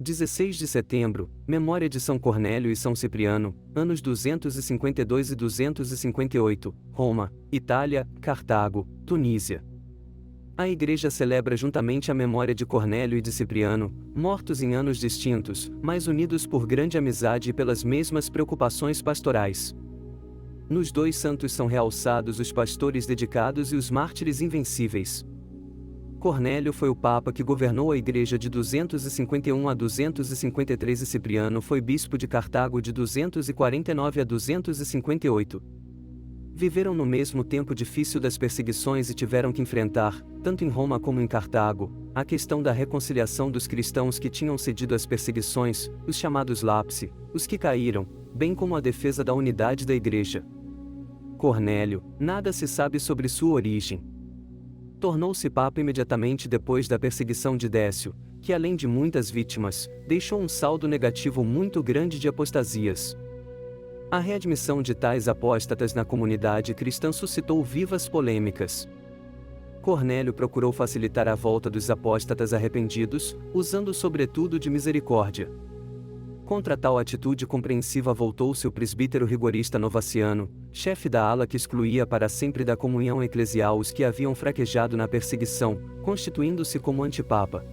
16 de setembro, memória de São Cornélio e São Cipriano, anos 252 e 258, Roma, Itália, Cartago, Tunísia. A Igreja celebra juntamente a memória de Cornélio e de Cipriano, mortos em anos distintos, mas unidos por grande amizade e pelas mesmas preocupações pastorais. Nos dois santos são realçados os pastores dedicados e os mártires invencíveis. Cornélio foi o Papa que governou a Igreja de 251 a 253 e Cipriano foi bispo de Cartago de 249 a 258. Viveram no mesmo tempo difícil das perseguições e tiveram que enfrentar, tanto em Roma como em Cartago, a questão da reconciliação dos cristãos que tinham cedido às perseguições, os chamados lapsi, os que caíram, bem como a defesa da unidade da Igreja. Cornélio, nada se sabe sobre sua origem. Tornou-se Papa imediatamente depois da perseguição de Décio, que além de muitas vítimas, deixou um saldo negativo muito grande de apostasias. A readmissão de tais apóstatas na comunidade cristã suscitou vivas polêmicas. Cornélio procurou facilitar a volta dos apóstatas arrependidos, usando sobretudo de misericórdia. Contra tal atitude compreensiva voltou-se o presbítero rigorista Novaciano, chefe da ala que excluía para sempre da comunhão eclesial os que haviam fraquejado na perseguição, constituindo-se como antipapa.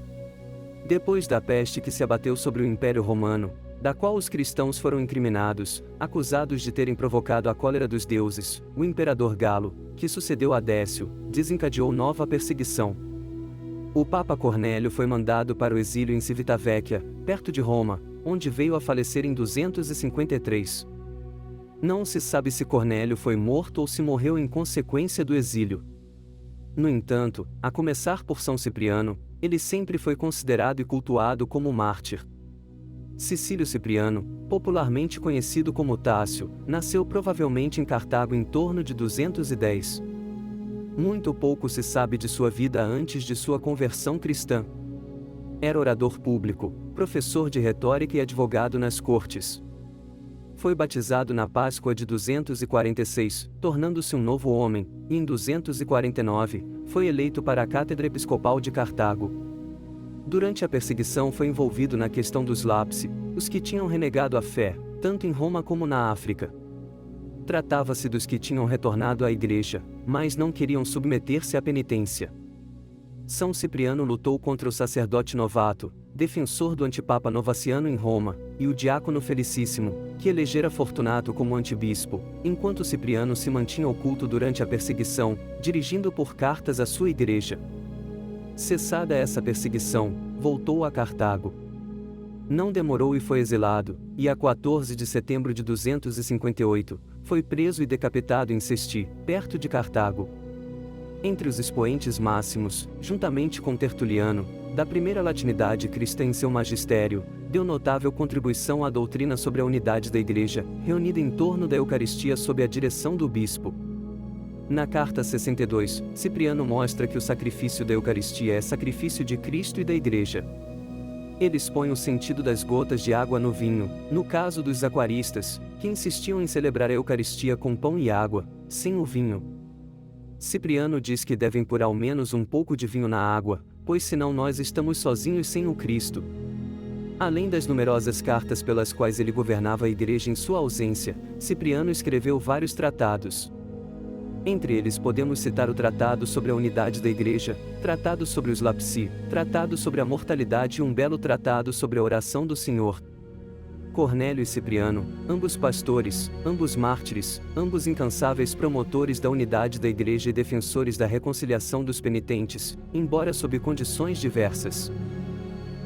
Depois da peste que se abateu sobre o Império Romano, da qual os cristãos foram incriminados, acusados de terem provocado a cólera dos deuses, o imperador Galo, que sucedeu a Décio, desencadeou nova perseguição. O Papa Cornélio foi mandado para o exílio em Civitavecchia, perto de Roma, onde veio a falecer em 253. Não se sabe se Cornélio foi morto ou se morreu em consequência do exílio. No entanto, a começar por São Cipriano, ele sempre foi considerado e cultuado como mártir. Cecílio Cipriano, popularmente conhecido como Tácio, nasceu provavelmente em Cartago em torno de 210. Muito pouco se sabe de sua vida antes de sua conversão cristã. Era orador público, professor de retórica e advogado nas cortes. Foi batizado na Páscoa de 246, tornando-se um novo homem, e em 249, foi eleito para a cátedra episcopal de Cartago. Durante a perseguição foi envolvido na questão dos lapsi, os que tinham renegado a fé, tanto em Roma como na África. Tratava-se dos que tinham retornado à Igreja, mas não queriam submeter-se à penitência. São Cipriano lutou contra o sacerdote Novato, defensor do antipapa Novaciano em Roma, e o diácono Felicíssimo, que elegera Fortunato como antibispo, enquanto Cipriano se mantinha oculto durante a perseguição, dirigindo por cartas à sua igreja. Cessada essa perseguição, voltou a Cartago. Não demorou e foi exilado, e a 14 de setembro de 258, foi preso e decapitado em Cesti, perto de Cartago. Entre os expoentes máximos, juntamente com Tertuliano, da primeira latinidade cristã em seu magistério, deu notável contribuição à doutrina sobre a unidade da Igreja, reunida em torno da Eucaristia sob a direção do bispo. Na carta 62, Cipriano mostra que o sacrifício da Eucaristia é sacrifício de Cristo e da Igreja. Ele expõe o sentido das gotas de água no vinho, no caso dos aquaristas, que insistiam em celebrar a Eucaristia com pão e água, sem o vinho. Cipriano diz que devem pôr ao menos um pouco de vinho na água, pois senão nós estamos sozinhos sem o Cristo. Além das numerosas cartas pelas quais ele governava a Igreja em sua ausência, Cipriano escreveu vários tratados. Entre eles podemos citar o Tratado sobre a Unidade da Igreja, Tratado sobre os Lapsi, Tratado sobre a Mortalidade e um belo tratado sobre a Oração do Senhor. Cornélio e Cipriano, ambos pastores, ambos mártires, ambos incansáveis promotores da unidade da Igreja e defensores da reconciliação dos penitentes, embora sob condições diversas.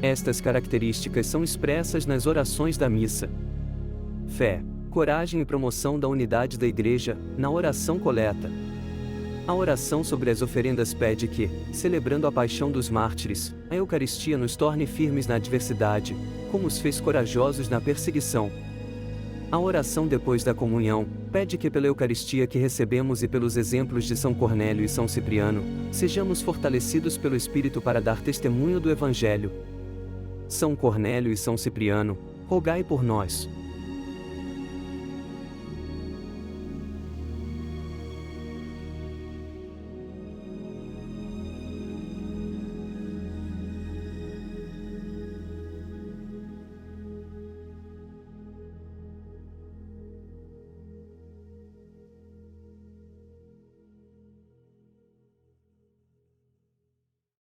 Estas características são expressas nas orações da missa. Fé, coragem e promoção da unidade da Igreja, na oração coleta. A oração sobre as oferendas pede que, celebrando a paixão dos mártires, a Eucaristia nos torne firmes na adversidade, como os fez corajosos na perseguição. A oração depois da comunhão, pede que pela Eucaristia que recebemos e pelos exemplos de São Cornélio e São Cipriano, sejamos fortalecidos pelo Espírito para dar testemunho do Evangelho. São Cornélio e São Cipriano, rogai por nós.